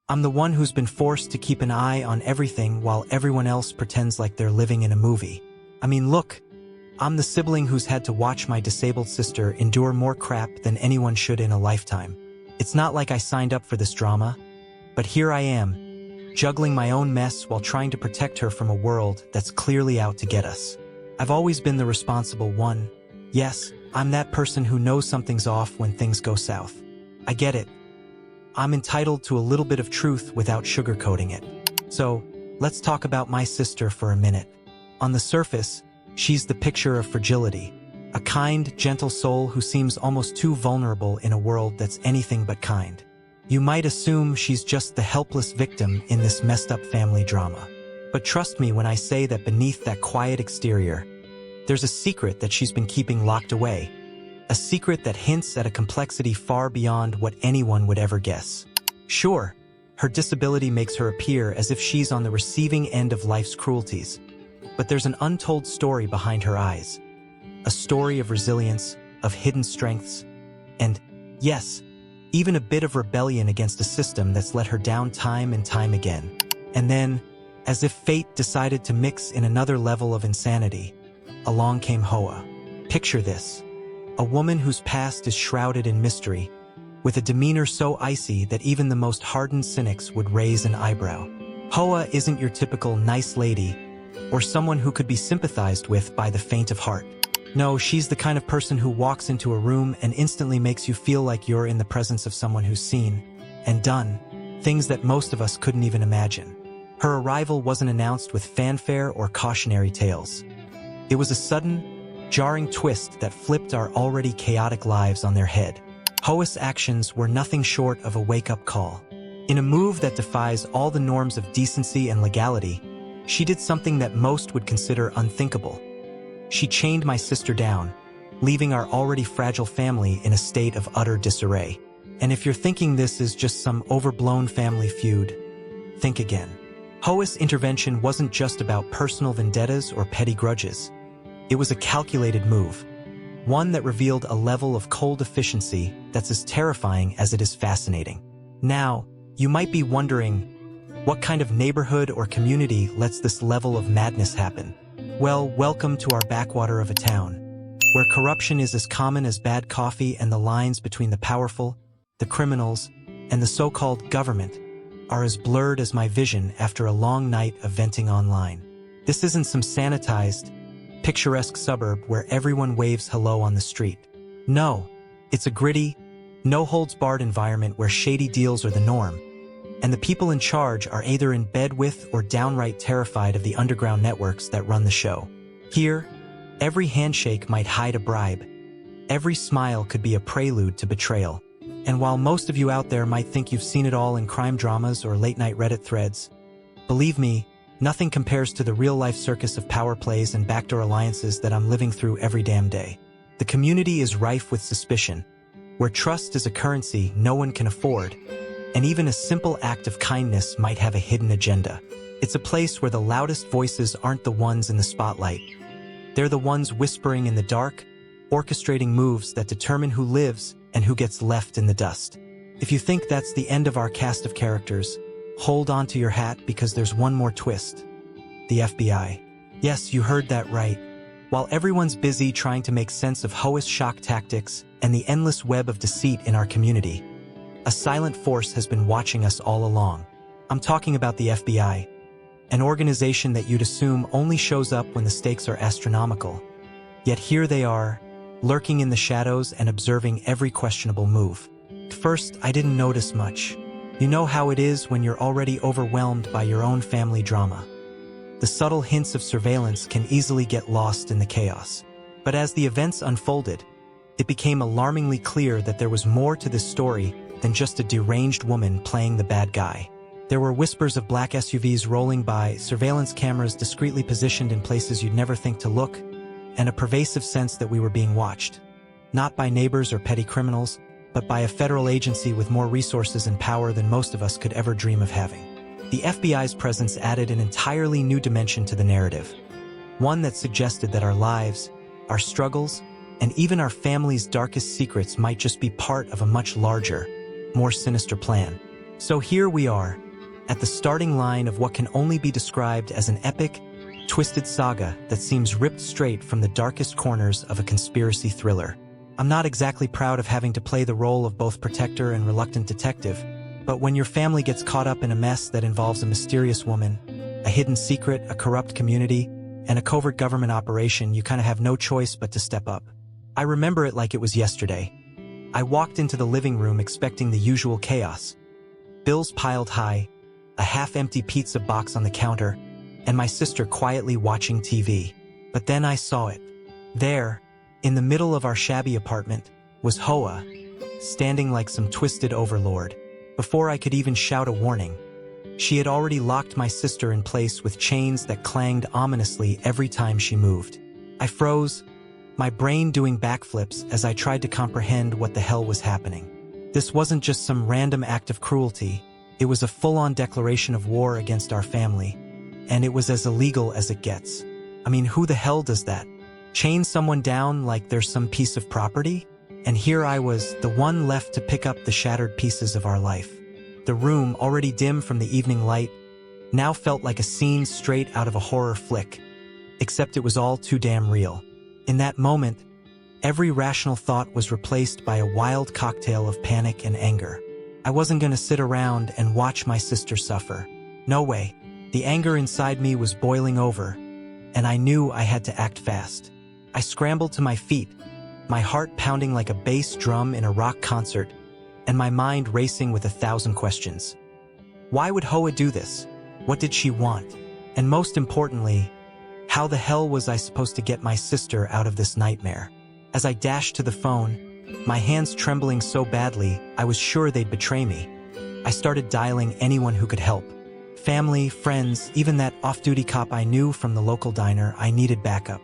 I'm the one who's been forced to keep an eye on everything while everyone else pretends like they're living in a movie. I mean, look, I'm the sibling who's had to watch my disabled sister endure more crap than anyone should in a lifetime. It's not like I signed up for this drama, but here I am, juggling my own mess while trying to protect her from a world that's clearly out to get us. I've always been the responsible one. Yes, I'm that person who knows something's off when things go south. I get it. I'm entitled to a little bit of truth without sugarcoating it. So, let's talk about my sister for a minute. On the surface, she's the picture of fragility, a kind, gentle soul who seems almost too vulnerable in a world that's anything but kind. You might assume she's just the helpless victim in this messed-up family drama. But trust me when I say that beneath that quiet exterior, there's a secret that she's been keeping locked away. A secret that hints at a complexity far beyond what anyone would ever guess. Sure, her disability makes her appear as if she's on the receiving end of life's cruelties. But there's an untold story behind her eyes. A story of resilience, of hidden strengths, and, yes, even a bit of rebellion against a system that's let her down time and time again. And then, as if fate decided to mix in another level of insanity, along came HOA. Picture this. A woman whose past is shrouded in mystery, with a demeanor so icy that even the most hardened cynics would raise an eyebrow. HOA isn't your typical nice lady, or someone who could be sympathized with by the faint of heart. No, she's the kind of person who walks into a room and instantly makes you feel like you're in the presence of someone who's seen and done things that most of us couldn't even imagine. Her arrival wasn't announced with fanfare or cautionary tales. It was a sudden, jarring twist that flipped our already chaotic lives on their head. HOA's actions were nothing short of a wake-up call. In a move that defies all the norms of decency and legality, she did something that most would consider unthinkable. She chained my sister down, leaving our already fragile family in a state of utter disarray. And if you're thinking this is just some overblown family feud, think again. HOA's intervention wasn't just about personal vendettas or petty grudges. It was a calculated move, one that revealed a level of cold efficiency that's as terrifying as it is fascinating. Now, you might be wondering, what kind of neighborhood or community lets this level of madness happen? Well, welcome to our backwater of a town, where corruption is as common as bad coffee and the lines between the powerful, the criminals, and the so-called government are as blurred as my vision after a long night of venting online. This isn't some sanitized, picturesque suburb where everyone waves hello on the street. No, it's a gritty, no-holds-barred environment where shady deals are the norm, and the people in charge are either in bed with or downright terrified of the underground networks that run the show. Here, every handshake might hide a bribe. Every smile could be a prelude to betrayal. And while most of you out there might think you've seen it all in crime dramas or late-night Reddit threads, believe me, nothing compares to the real-life circus of power plays and backdoor alliances that I'm living through every damn day. The community is rife with suspicion, where trust is a currency no one can afford, and even a simple act of kindness might have a hidden agenda. It's a place where the loudest voices aren't the ones in the spotlight. They're the ones whispering in the dark, orchestrating moves that determine who lives and who gets left in the dust. If you think that's the end of our cast of characters, hold on to your hat because there's one more twist. The FBI. Yes, you heard that right. While everyone's busy trying to make sense of HOA's shock tactics and the endless web of deceit in our community, a silent force has been watching us all along. I'm talking about the FBI, an organization that you'd assume only shows up when the stakes are astronomical. Yet here they are, lurking in the shadows and observing every questionable move. At first, I didn't notice much. You know how it is when you're already overwhelmed by your own family drama. The subtle hints of surveillance can easily get lost in the chaos. But as the events unfolded, it became alarmingly clear that there was more to this story than just a deranged woman playing the bad guy. There were whispers of black SUVs rolling by, surveillance cameras discreetly positioned in places you'd never think to look, and a pervasive sense that we were being watched. Not by neighbors or petty criminals, but by a federal agency with more resources and power than most of us could ever dream of having. The FBI's presence added an entirely new dimension to the narrative, one that suggested that our lives, our struggles, and even our family's darkest secrets might just be part of a much larger, more sinister plan. So here we are, at the starting line of what can only be described as an epic, twisted saga that seems ripped straight from the darkest corners of a conspiracy thriller. I'm not exactly proud of having to play the role of both protector and reluctant detective, but when your family gets caught up in a mess that involves a mysterious woman, a hidden secret, a corrupt community, and a covert government operation, you kind of have no choice but to step up. I remember it like it was yesterday. I walked into the living room expecting the usual chaos. Bills piled high, a half-empty pizza box on the counter, and my sister quietly watching TV. But then I saw it. There, in the middle of our shabby apartment, was HOA, standing like some twisted overlord. Before I could even shout a warning, she had already locked my sister in place with chains that clanged ominously every time she moved. I froze, my brain doing backflips as I tried to comprehend what the hell was happening. This wasn't just some random act of cruelty, it was a full-on declaration of war against our family, and it was as illegal as it gets. I mean, who the hell does that? Chain someone down like they're some piece of property? And here I was, the one left to pick up the shattered pieces of our life. The room, already dim from the evening light, now felt like a scene straight out of a horror flick, except it was all too damn real. In that moment, every rational thought was replaced by a wild cocktail of panic and anger. I wasn't gonna sit around and watch my sister suffer. No way. The anger inside me was boiling over, and I knew I had to act fast. I scrambled to my feet, my heart pounding like a bass drum in a rock concert, and my mind racing with 1,000 questions. Why would HOA do this? What did she want? And most importantly, how the hell was I supposed to get my sister out of this nightmare? As I dashed to the phone, my hands trembling so badly, I was sure they'd betray me. I started dialing anyone who could help. Family, friends, even that off-duty cop I knew from the local diner. I needed backup.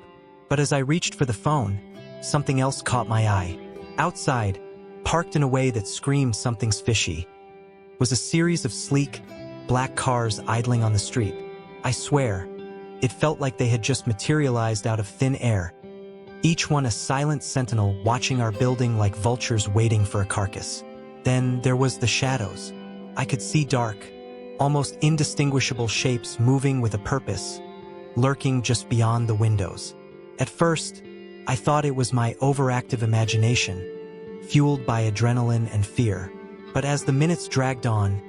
But as I reached for the phone, something else caught my eye. Outside, parked in a way that screamed something's fishy, was a series of sleek, black cars idling on the street. I swear, it felt like they had just materialized out of thin air, each one a silent sentinel watching our building like vultures waiting for a carcass. Then there was the shadows. I could see dark, almost indistinguishable shapes moving with a purpose, lurking just beyond the windows. At first, I thought it was my overactive imagination, fueled by adrenaline and fear. But as the minutes dragged on,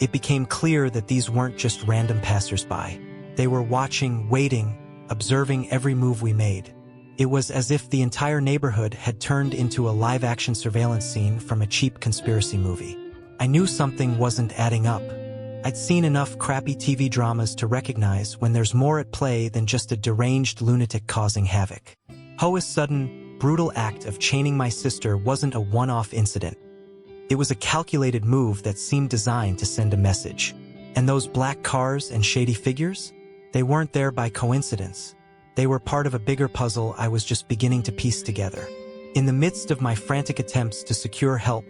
it became clear that these weren't just random passersby. They were watching, waiting, observing every move we made. It was as if the entire neighborhood had turned into a live-action surveillance scene from a cheap conspiracy movie. I knew something wasn't adding up. I'd seen enough crappy TV dramas to recognize when there's more at play than just a deranged lunatic causing havoc. HOA's sudden, brutal act of chaining my sister wasn't a one-off incident. It was a calculated move that seemed designed to send a message. And those black cars and shady figures? They weren't there by coincidence. They were part of a bigger puzzle I was just beginning to piece together. In the midst of my frantic attempts to secure help,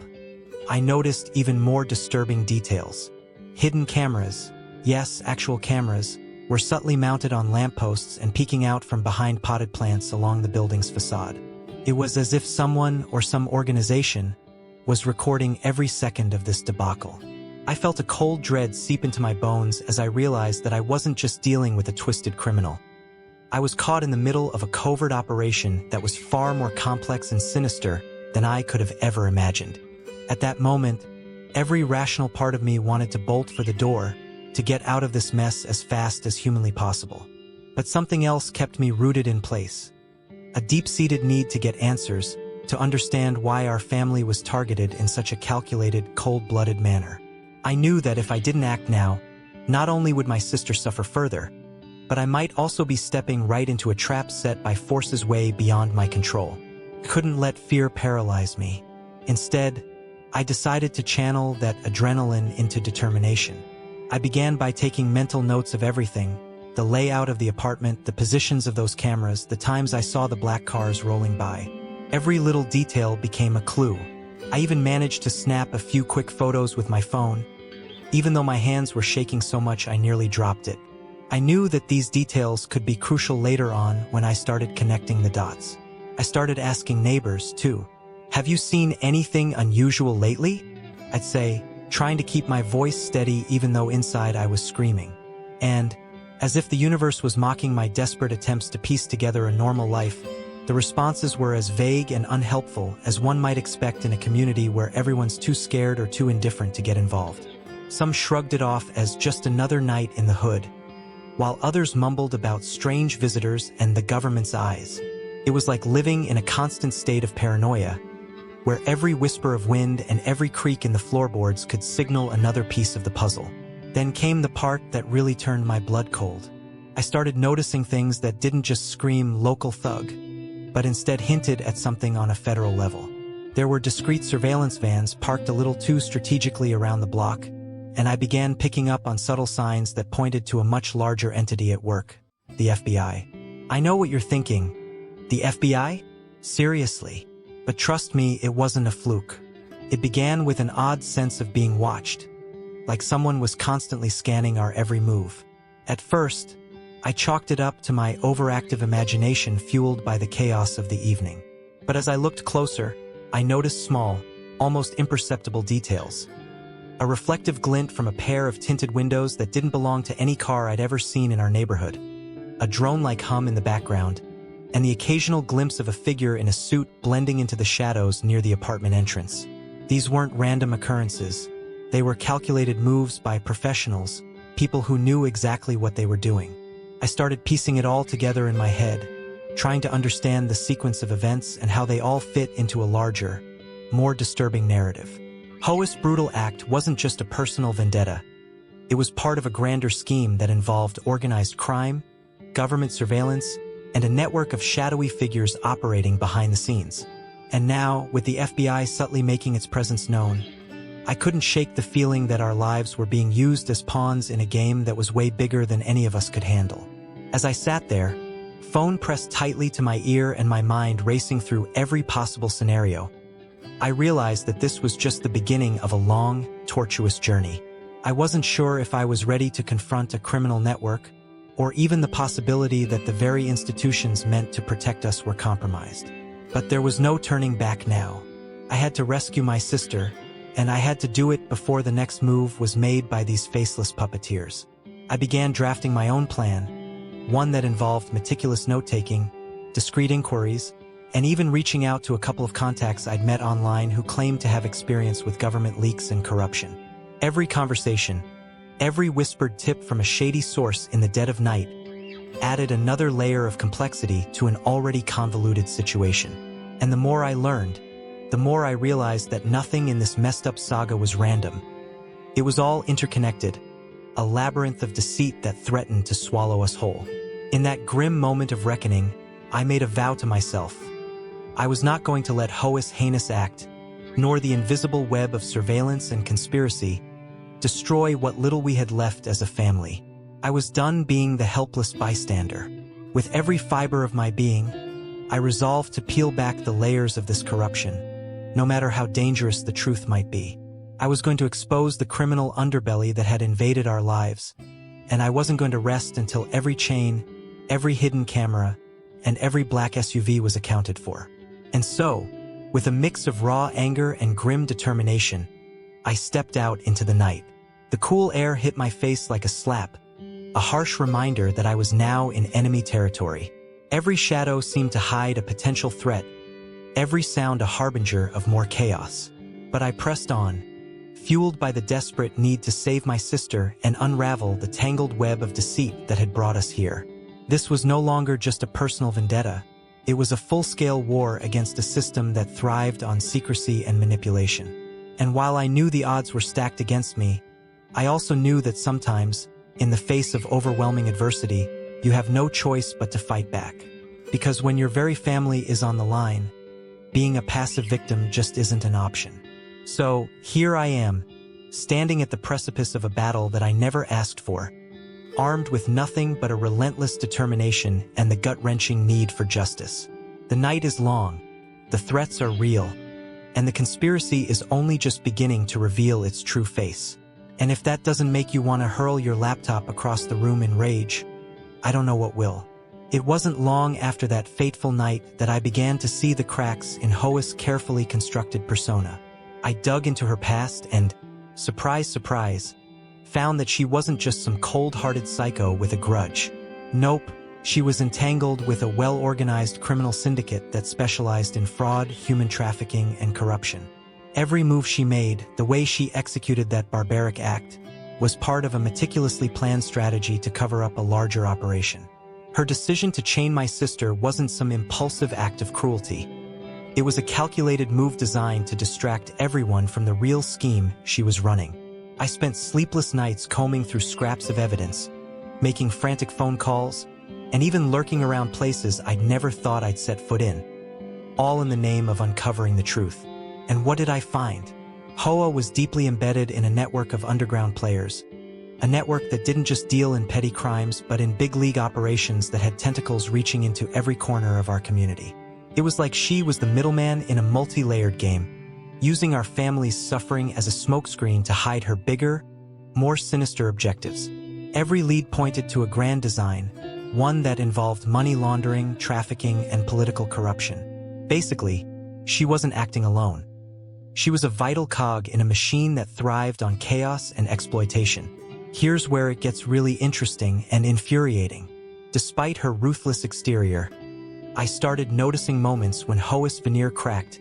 I noticed even more disturbing details. Hidden cameras, yes, actual cameras, were subtly mounted on lampposts and peeking out from behind potted plants along the building's facade. It was as if someone or some organization was recording every second of this debacle. I felt a cold dread seep into my bones as I realized that I wasn't just dealing with a twisted criminal. I was caught in the middle of a covert operation that was far more complex and sinister than I could have ever imagined. At that moment, every rational part of me wanted to bolt for the door, to get out of this mess as fast as humanly possible. But something else kept me rooted in place. A deep-seated need to get answers, to understand why our family was targeted in such a calculated, cold-blooded manner. I knew that if I didn't act now, not only would my sister suffer further, but I might also be stepping right into a trap set by forces way beyond my control. I couldn't let fear paralyze me. Instead, I decided to channel that adrenaline into determination. I began by taking mental notes of everything: the layout of the apartment, the positions of those cameras, the times I saw the black cars rolling by. Every little detail became a clue. I even managed to snap a few quick photos with my phone, even though my hands were shaking so much I nearly dropped it. I knew that these details could be crucial later on when I started connecting the dots. I started asking neighbors, too. Have you seen anything unusual lately? I'd say, trying to keep my voice steady even though inside I was screaming. And, as if the universe was mocking my desperate attempts to piece together a normal life, the responses were as vague and unhelpful as one might expect in a community where everyone's too scared or too indifferent to get involved. Some shrugged it off as just another night in the hood, while others mumbled about strange visitors and the government's eyes. It was like living in a constant state of paranoia, where every whisper of wind and every creak in the floorboards could signal another piece of the puzzle. Then came the part that really turned my blood cold. I started noticing things that didn't just scream local thug, but instead hinted at something on a federal level. There were discreet surveillance vans parked a little too strategically around the block, and I began picking up on subtle signs that pointed to a much larger entity at work, the FBI. I know what you're thinking. The FBI? Seriously. But trust me, it wasn't a fluke. It began with an odd sense of being watched, like someone was constantly scanning our every move. At first, I chalked it up to my overactive imagination fueled by the chaos of the evening. But as I looked closer, I noticed small, almost imperceptible details. A reflective glint from a pair of tinted windows that didn't belong to any car I'd ever seen in our neighborhood, a drone-like hum in the background, and the occasional glimpse of a figure in a suit blending into the shadows near the apartment entrance. These weren't random occurrences. They were calculated moves by professionals, people who knew exactly what they were doing. I started piecing it all together in my head, trying to understand the sequence of events and how they all fit into a larger, more disturbing narrative. HOA's brutal act wasn't just a personal vendetta. It was part of a grander scheme that involved organized crime, government surveillance, and a network of shadowy figures operating behind the scenes. And now, with the FBI subtly making its presence known, I couldn't shake the feeling that our lives were being used as pawns in a game that was way bigger than any of us could handle. As I sat there, phone pressed tightly to my ear and my mind racing through every possible scenario, I realized that this was just the beginning of a long, tortuous journey. I wasn't sure if I was ready to confront a criminal network, or even the possibility that the very institutions meant to protect us were compromised. But there was no turning back now. I had to rescue my sister, and I had to do it before the next move was made by these faceless puppeteers. I began drafting my own plan, one that involved meticulous note-taking, discreet inquiries, and even reaching out to a couple of contacts I'd met online who claimed to have experience with government leaks and corruption. Every conversation, every whispered tip from a shady source in the dead of night, added another layer of complexity to an already convoluted situation. And the more I learned, the more I realized that nothing in this messed-up saga was random. It was all interconnected, a labyrinth of deceit that threatened to swallow us whole. In that grim moment of reckoning, I made a vow to myself. I was not going to let HOA's heinous act, nor the invisible web of surveillance and conspiracy, destroy what little we had left as a family. I was done being the helpless bystander. With every fiber of my being, I resolved to peel back the layers of this corruption, no matter how dangerous the truth might be. I was going to expose the criminal underbelly that had invaded our lives, and I wasn't going to rest until every chain, every hidden camera, and every black SUV was accounted for. And so, with a mix of raw anger and grim determination, I stepped out into the night. The cool air hit my face like a slap, a harsh reminder that I was now in enemy territory. Every shadow seemed to hide a potential threat, every sound a harbinger of more chaos. But I pressed on, fueled by the desperate need to save my sister and unravel the tangled web of deceit that had brought us here. This was no longer just a personal vendetta. It was a full-scale war against a system that thrived on secrecy and manipulation. And while I knew the odds were stacked against me, I also knew that sometimes, in the face of overwhelming adversity, you have no choice but to fight back. Because when your very family is on the line, being a passive victim just isn't an option. So, here I am, standing at the precipice of a battle that I never asked for, armed with nothing but a relentless determination and the gut-wrenching need for justice. The night is long, the threats are real, and the conspiracy is only just beginning to reveal its true face. And if that doesn't make you want to hurl your laptop across the room in rage, I don't know what will. It wasn't long after that fateful night that I began to see the cracks in HOA's carefully constructed persona. I dug into her past and, surprise, surprise, found that she wasn't just some cold-hearted psycho with a grudge. Nope, she was entangled with a well-organized criminal syndicate that specialized in fraud, human trafficking, and corruption. Every move she made, the way she executed that barbaric act, was part of a meticulously planned strategy to cover up a larger operation. Her decision to chain my sister wasn't some impulsive act of cruelty. It was a calculated move designed to distract everyone from the real scheme she was running. I spent sleepless nights combing through scraps of evidence, making frantic phone calls, and even lurking around places I'd never thought I'd set foot in, all in the name of uncovering the truth. And what did I find? HOA was deeply embedded in a network of underground players, a network that didn't just deal in petty crimes but in big-league operations that had tentacles reaching into every corner of our community. It was like she was the middleman in a multi-layered game, using our family's suffering as a smokescreen to hide her bigger, more sinister objectives. Every lead pointed to a grand design, one that involved money laundering, trafficking, and political corruption. Basically, she wasn't acting alone. She was a vital cog in a machine that thrived on chaos and exploitation. Here's where it gets really interesting and infuriating. Despite her ruthless exterior, I started noticing moments when HOA's veneer cracked,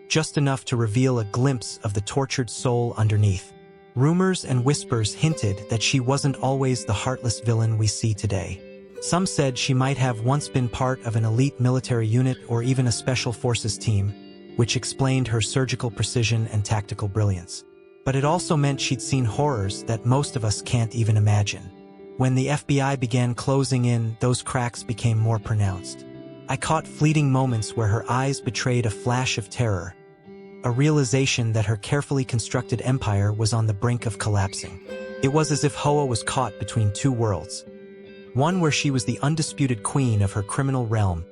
just enough to reveal a glimpse of the tortured soul underneath. Rumors and whispers hinted that she wasn't always the heartless villain we see today. Some said she might have once been part of an elite military unit or even a special forces team, which explained her surgical precision and tactical brilliance. But it also meant she'd seen horrors that most of us can't even imagine. When the FBI began closing in, those cracks became more pronounced. I caught fleeting moments where her eyes betrayed a flash of terror, a realization that her carefully constructed empire was on the brink of collapsing. It was as if HOA was caught between two worlds, one where she was the undisputed queen of her criminal realm,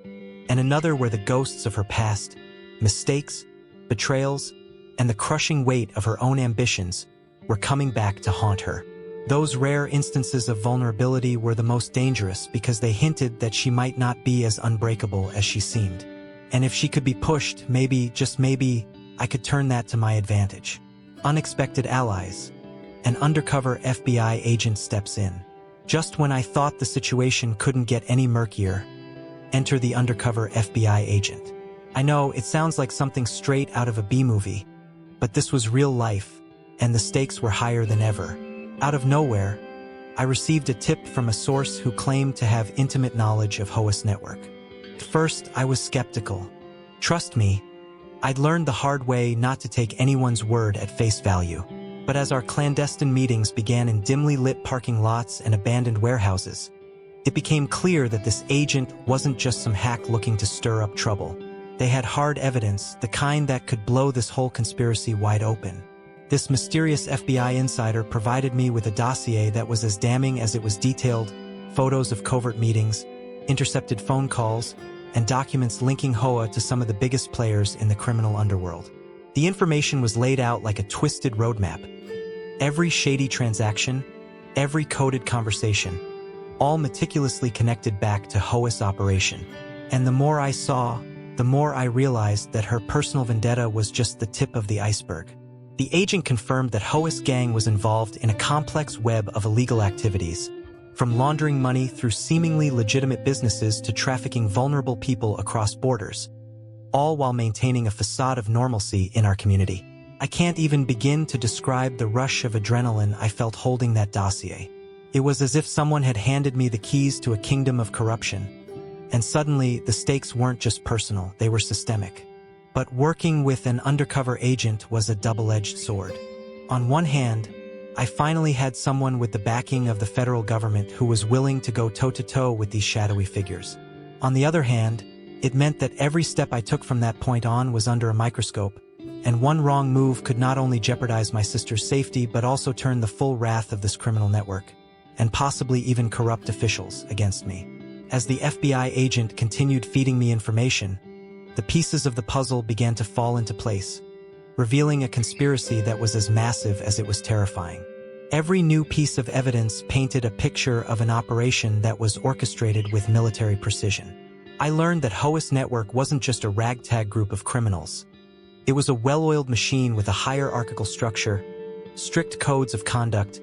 and another where the ghosts of her past, mistakes, betrayals, and the crushing weight of her own ambitions were coming back to haunt her. Those rare instances of vulnerability were the most dangerous because they hinted that she might not be as unbreakable as she seemed. And if she could be pushed, maybe, just maybe, I could turn that to my advantage. Unexpected allies. An undercover FBI agent steps in. Just when I thought the situation couldn't get any murkier, enter the undercover FBI agent. I know it sounds like something straight out of a B-movie, but this was real life, and the stakes were higher than ever. Out of nowhere, I received a tip from a source who claimed to have intimate knowledge of HOA's network. At first, I was skeptical. Trust me, I'd learned the hard way not to take anyone's word at face value. But as our clandestine meetings began in dimly lit parking lots and abandoned warehouses, it became clear that this agent wasn't just some hack looking to stir up trouble. They had hard evidence, the kind that could blow this whole conspiracy wide open. This mysterious FBI insider provided me with a dossier that was as damning as it was detailed: photos of covert meetings, intercepted phone calls, and documents linking HOA to some of the biggest players in the criminal underworld. The information was laid out like a twisted roadmap. Every shady transaction, every coded conversation, all meticulously connected back to HOA's operation. And the more I saw, the more I realized that her personal vendetta was just the tip of the iceberg. The agent confirmed that HOA's gang was involved in a complex web of illegal activities, from laundering money through seemingly legitimate businesses to trafficking vulnerable people across borders, all while maintaining a facade of normalcy in our community. I can't even begin to describe the rush of adrenaline I felt holding that dossier. It was as if someone had handed me the keys to a kingdom of corruption, and suddenly the stakes weren't just personal, they were systemic. But working with an undercover agent was a double-edged sword. On one hand, I finally had someone with the backing of the federal government who was willing to go toe-to-toe with these shadowy figures. On the other hand, it meant that every step I took from that point on was under a microscope, and one wrong move could not only jeopardize my sister's safety but also turn the full wrath of this criminal network, and possibly even corrupt officials, against me. As the FBI agent continued feeding me information, the pieces of the puzzle began to fall into place, revealing a conspiracy that was as massive as it was terrifying. Every new piece of evidence painted a picture of an operation that was orchestrated with military precision. I learned that HOA's network wasn't just a ragtag group of criminals. It was a well-oiled machine with a hierarchical structure, strict codes of conduct,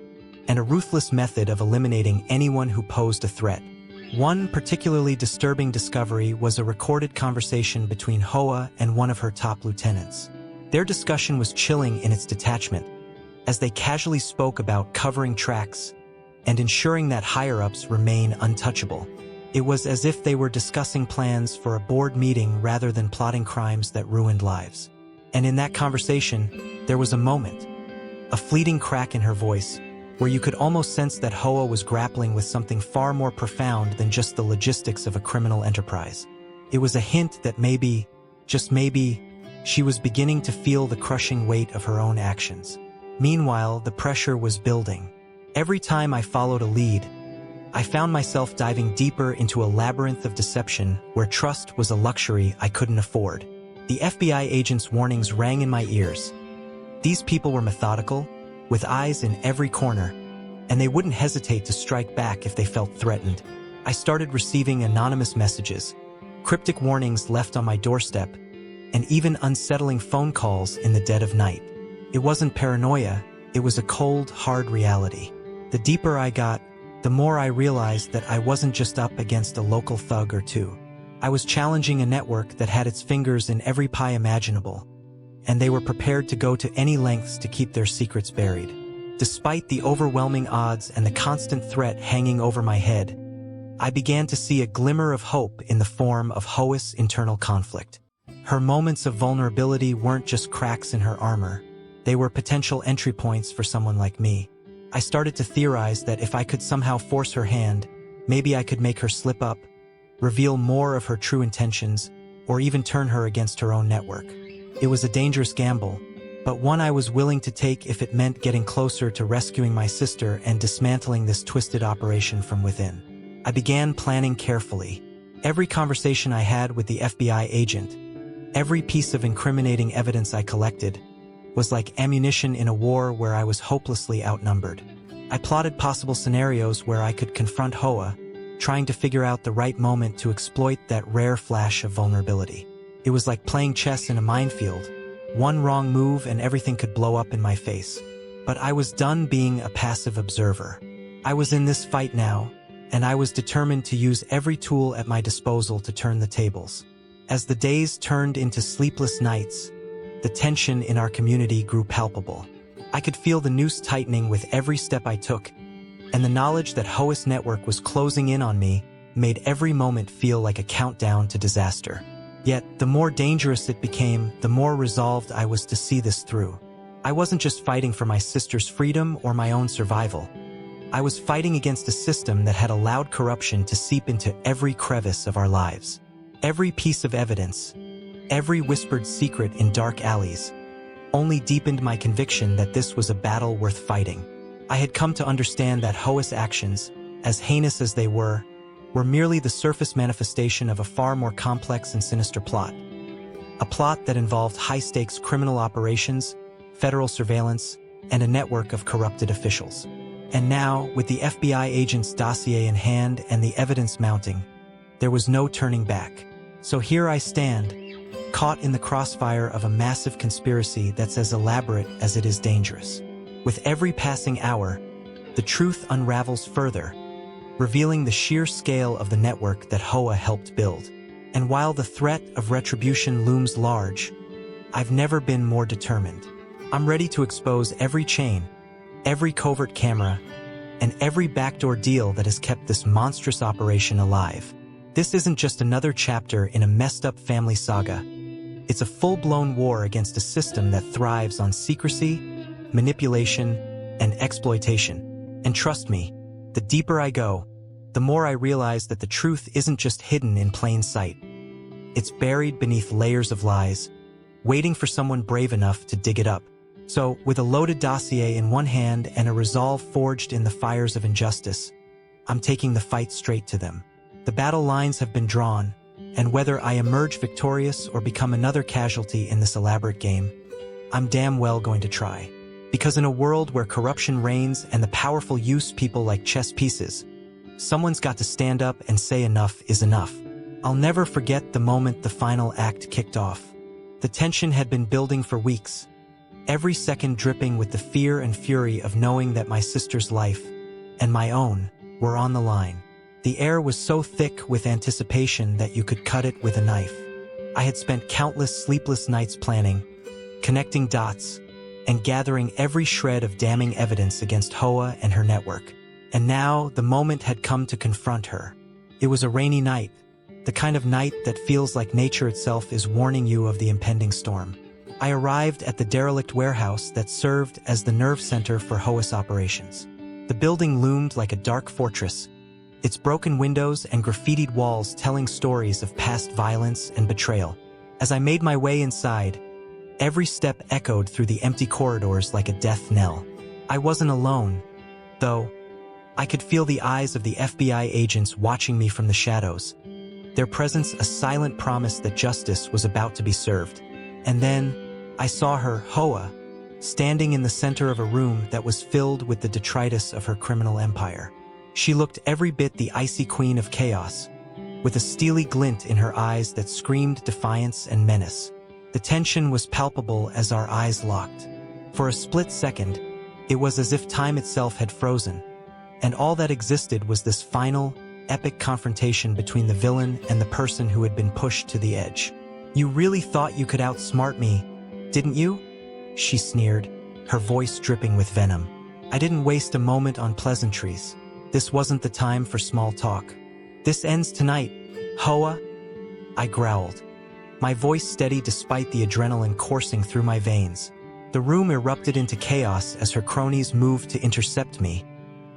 and a ruthless method of eliminating anyone who posed a threat. One particularly disturbing discovery was a recorded conversation between HOA and one of her top lieutenants. Their discussion was chilling in its detachment, as they casually spoke about covering tracks and ensuring that higher-ups remain untouchable. It was as if they were discussing plans for a board meeting rather than plotting crimes that ruined lives. And in that conversation, there was a moment, a fleeting crack in her voice, where you could almost sense that HOA was grappling with something far more profound than just the logistics of a criminal enterprise. It was a hint that maybe, just maybe, she was beginning to feel the crushing weight of her own actions. Meanwhile, the pressure was building. Every time I followed a lead, I found myself diving deeper into a labyrinth of deception where trust was a luxury I couldn't afford. The FBI agent's warnings rang in my ears. These people were methodical, with eyes in every corner, and they wouldn't hesitate to strike back if they felt threatened. I started receiving anonymous messages, cryptic warnings left on my doorstep, and even unsettling phone calls in the dead of night. It wasn't paranoia, it was a cold, hard reality. The deeper I got, the more I realized that I wasn't just up against a local thug or two. I was challenging a network that had its fingers in every pie imaginable, and they were prepared to go to any lengths to keep their secrets buried. Despite the overwhelming odds and the constant threat hanging over my head, I began to see a glimmer of hope in the form of HOA's internal conflict. Her moments of vulnerability weren't just cracks in her armor, they were potential entry points for someone like me. I started to theorize that if I could somehow force her hand, maybe I could make her slip up, reveal more of her true intentions, or even turn her against her own network. It was a dangerous gamble, but one I was willing to take if it meant getting closer to rescuing my sister and dismantling this twisted operation from within. I began planning carefully. Every conversation I had with the FBI agent, every piece of incriminating evidence I collected, was like ammunition in a war where I was hopelessly outnumbered. I plotted possible scenarios where I could confront HOA, trying to figure out the right moment to exploit that rare flash of vulnerability. It was like playing chess in a minefield. One wrong move and everything could blow up in my face. But I was done being a passive observer. I was in this fight now, and I was determined to use every tool at my disposal to turn the tables. As the days turned into sleepless nights, the tension in our community grew palpable. I could feel the noose tightening with every step I took, and the knowledge that HOA's network was closing in on me made every moment feel like a countdown to disaster. Yet, the more dangerous it became, the more resolved I was to see this through. I wasn't just fighting for my sister's freedom or my own survival. I was fighting against a system that had allowed corruption to seep into every crevice of our lives. Every piece of evidence, every whispered secret in dark alleys, only deepened my conviction that this was a battle worth fighting. I had come to understand that HOA's actions, as heinous as they were merely the surface manifestation of a far more complex and sinister plot. A plot that involved high-stakes criminal operations, federal surveillance, and a network of corrupted officials. And now, with the FBI agent's dossier in hand and the evidence mounting, there was no turning back. So here I stand, caught in the crossfire of a massive conspiracy that's as elaborate as it is dangerous. With every passing hour, the truth unravels further, revealing the sheer scale of the network that HOA helped build. And while the threat of retribution looms large, I've never been more determined. I'm ready to expose every chain, every covert camera, and every backdoor deal that has kept this monstrous operation alive. This isn't just another chapter in a messed-up family saga. It's a full-blown war against a system that thrives on secrecy, manipulation, and exploitation. And trust me, the deeper I go, the more I realize that the truth isn't just hidden in plain sight. It's buried beneath layers of lies, waiting for someone brave enough to dig it up. So, with a loaded dossier in one hand and a resolve forged in the fires of injustice, I'm taking the fight straight to them. The battle lines have been drawn, and whether I emerge victorious or become another casualty in this elaborate game, I'm damn well going to try. Because in a world where corruption reigns and the powerful use people like chess pieces, someone's got to stand up and say enough is enough. I'll never forget the moment the final act kicked off. The tension had been building for weeks, every second dripping with the fear and fury of knowing that my sister's life, and my own, were on the line. The air was so thick with anticipation that you could cut it with a knife. I had spent countless sleepless nights planning, connecting dots, and gathering every shred of damning evidence against HOA and her network. And now the moment had come to confront her. It was a rainy night, the kind of night that feels like nature itself is warning you of the impending storm. I arrived at the derelict warehouse that served as the nerve center for HOA's operations. The building loomed like a dark fortress, its broken windows and graffitied walls telling stories of past violence and betrayal. As I made my way inside, every step echoed through the empty corridors like a death knell. I wasn't alone, though. I could feel the eyes of the FBI agents watching me from the shadows, their presence a silent promise that justice was about to be served. And then, I saw her, HOA, standing in the center of a room that was filled with the detritus of her criminal empire. She looked every bit the icy queen of chaos, with a steely glint in her eyes that screamed defiance and menace. The tension was palpable as our eyes locked. For a split second, it was as if time itself had frozen, and all that existed was this final, epic confrontation between the villain and the person who had been pushed to the edge. "You really thought you could outsmart me, didn't you?" she sneered, her voice dripping with venom. I didn't waste a moment on pleasantries. This wasn't the time for small talk. "This ends tonight, HOA," I growled, my voice steady despite the adrenaline coursing through my veins. The room erupted into chaos as her cronies moved to intercept me,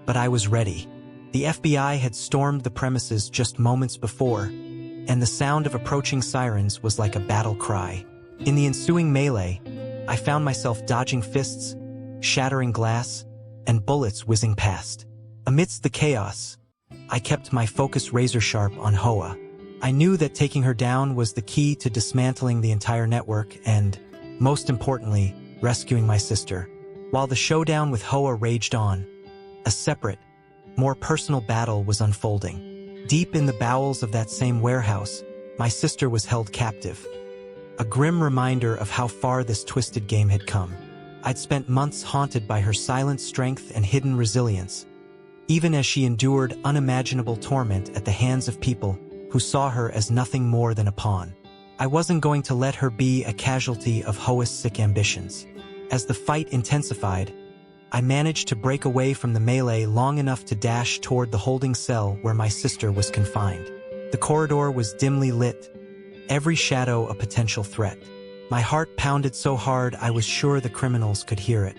but I was ready. The FBI had stormed the premises just moments before, and the sound of approaching sirens was like a battle cry. In the ensuing melee, I found myself dodging fists, shattering glass, and bullets whizzing past. Amidst the chaos, I kept my focus razor-sharp on HOA. I knew that taking her down was the key to dismantling the entire network and, most importantly, rescuing my sister. While the showdown with HOA raged on, a separate, more personal battle was unfolding. Deep in the bowels of that same warehouse, my sister was held captive. A grim reminder of how far this twisted game had come. I'd spent months haunted by her silent strength and hidden resilience, even as she endured unimaginable torment at the hands of people who saw her as nothing more than a pawn. I wasn't going to let her be a casualty of HOA's sick ambitions. As the fight intensified, I managed to break away from the melee long enough to dash toward the holding cell where my sister was confined. The corridor was dimly lit, every shadow a potential threat. My heart pounded so hard I was sure the criminals could hear it.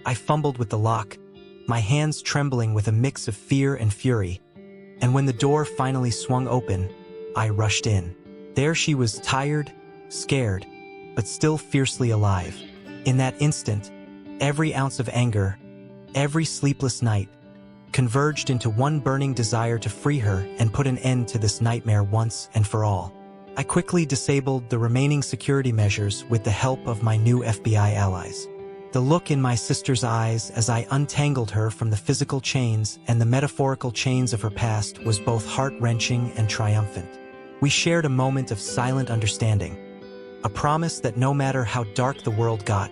I fumbled with the lock, my hands trembling with a mix of fear and fury, and when the door finally swung open, I rushed in. There she was, tired, scared, but still fiercely alive. In that instant, every ounce of anger, every sleepless night, converged into one burning desire to free her and put an end to this nightmare once and for all. I quickly disabled the remaining security measures with the help of my new FBI allies. The look in my sister's eyes as I untangled her from the physical chains and the metaphorical chains of her past was both heart-wrenching and triumphant. We shared a moment of silent understanding, a promise that no matter how dark the world got,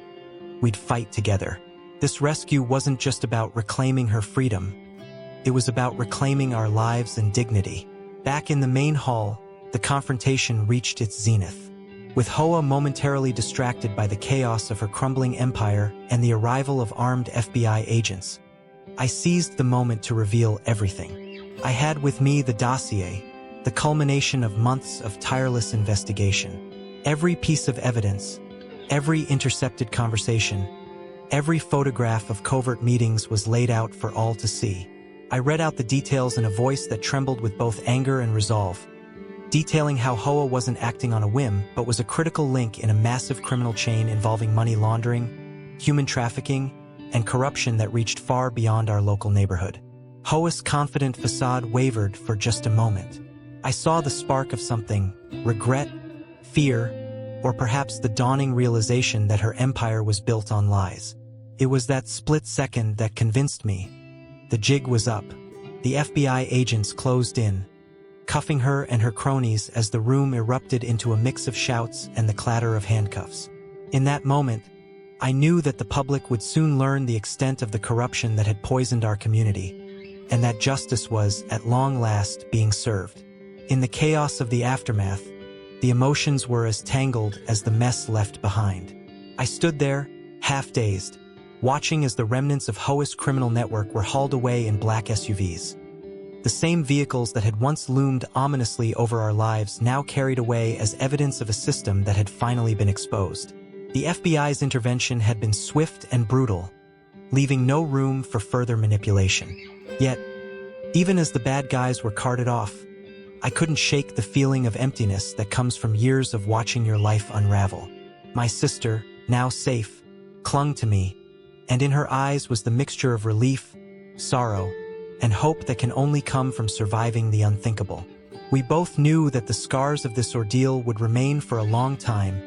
we'd fight together. This rescue wasn't just about reclaiming her freedom. It was about reclaiming our lives and dignity. Back in the main hall, the confrontation reached its zenith. With HOA momentarily distracted by the chaos of her crumbling empire and the arrival of armed FBI agents, I seized the moment to reveal everything. I had with me the dossier, the culmination of months of tireless investigation. Every piece of evidence, every intercepted conversation, every photograph of covert meetings was laid out for all to see. I read out the details in a voice that trembled with both anger and resolve, detailing how HOA wasn't acting on a whim, but was a critical link in a massive criminal chain involving money laundering, human trafficking, and corruption that reached far beyond our local neighborhood. HOA's confident facade wavered for just a moment. I saw the spark of something, regret, fear, or perhaps the dawning realization that her empire was built on lies. It was that split second that convinced me. The jig was up. The FBI agents closed in, cuffing her and her cronies as the room erupted into a mix of shouts and the clatter of handcuffs. In that moment, I knew that the public would soon learn the extent of the corruption that had poisoned our community, and that justice was, at long last, being served. In the chaos of the aftermath, the emotions were as tangled as the mess left behind. I stood there, half-dazed, watching as the remnants of HOA's criminal network were hauled away in black SUVs. The same vehicles that had once loomed ominously over our lives now carried away as evidence of a system that had finally been exposed. The FBI's intervention had been swift and brutal, leaving no room for further manipulation. Yet, even as the bad guys were carted off, I couldn't shake the feeling of emptiness that comes from years of watching your life unravel. My sister, now safe, clung to me, and in her eyes was the mixture of relief, sorrow, and hope that can only come from surviving the unthinkable. We both knew that the scars of this ordeal would remain for a long time,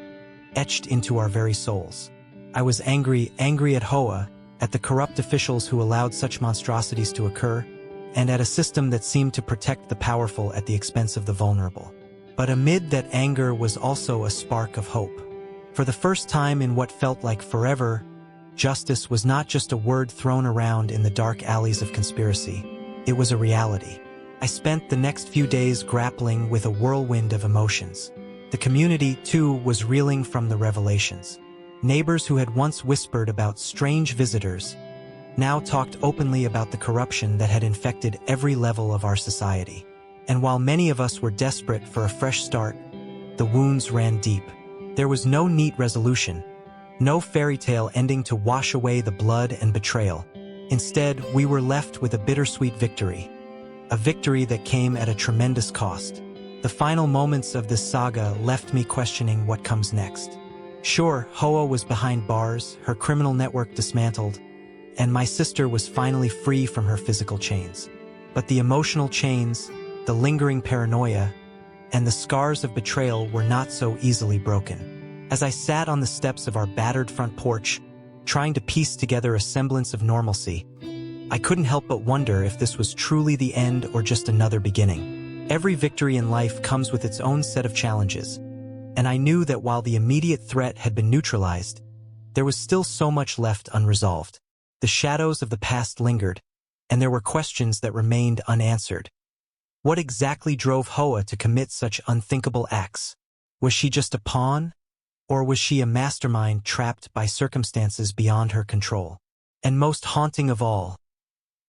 etched into our very souls. I was angry at HOA, at the corrupt officials who allowed such monstrosities to occur, and at a system that seemed to protect the powerful at the expense of the vulnerable. But amid that anger was also a spark of hope. For the first time in what felt like forever, justice was not just a word thrown around in the dark alleys of conspiracy. It was a reality. I spent the next few days grappling with a whirlwind of emotions. The community, too, was reeling from the revelations. Neighbors who had once whispered about strange visitors now talked openly about the corruption that had infected every level of our society. And while many of us were desperate for a fresh start, the wounds ran deep. There was no neat resolution, no fairy tale ending to wash away the blood and betrayal. Instead, we were left with a bittersweet victory, a victory that came at a tremendous cost. The final moments of this saga left me questioning what comes next. Sure, HOA was behind bars, her criminal network dismantled, and my sister was finally free from her physical chains. But the emotional chains, the lingering paranoia, and the scars of betrayal were not so easily broken. As I sat on the steps of our battered front porch, trying to piece together a semblance of normalcy, I couldn't help but wonder if this was truly the end or just another beginning. Every victory in life comes with its own set of challenges, and I knew that while the immediate threat had been neutralized, there was still so much left unresolved. The shadows of the past lingered, and there were questions that remained unanswered. What exactly drove HOA to commit such unthinkable acts? Was she just a pawn? Or was she a mastermind trapped by circumstances beyond her control? And most haunting of all,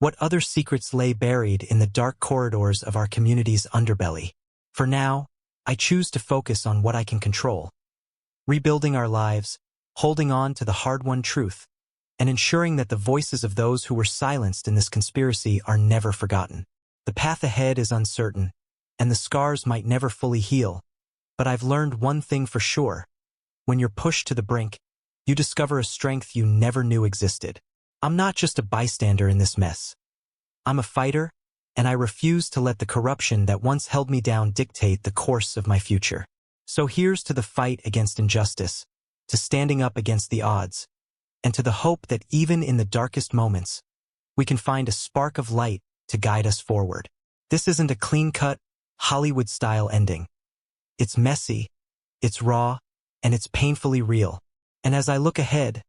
what other secrets lay buried in the dark corridors of our community's underbelly? For now, I choose to focus on what I can control, rebuilding our lives, holding on to the hard-won truth, and ensuring that the voices of those who were silenced in this conspiracy are never forgotten. The path ahead is uncertain, and the scars might never fully heal, but I've learned one thing for sure. When you're pushed to the brink, you discover a strength you never knew existed. I'm not just a bystander in this mess. I'm a fighter, and I refuse to let the corruption that once held me down dictate the course of my future. So here's to the fight against injustice, to standing up against the odds, and to the hope that even in the darkest moments, we can find a spark of light to guide us forward. This isn't a clean-cut, Hollywood-style ending. It's messy, it's raw, and it's painfully real. And as I look ahead,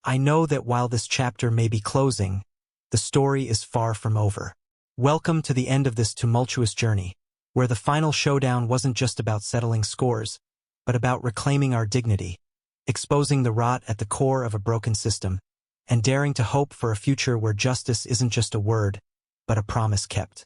I know that while this chapter may be closing, the story is far from over. Welcome to the end of this tumultuous journey, where the final showdown wasn't just about settling scores, but about reclaiming our dignity, exposing the rot at the core of a broken system, and daring to hope for a future where justice isn't just a word, but a promise kept.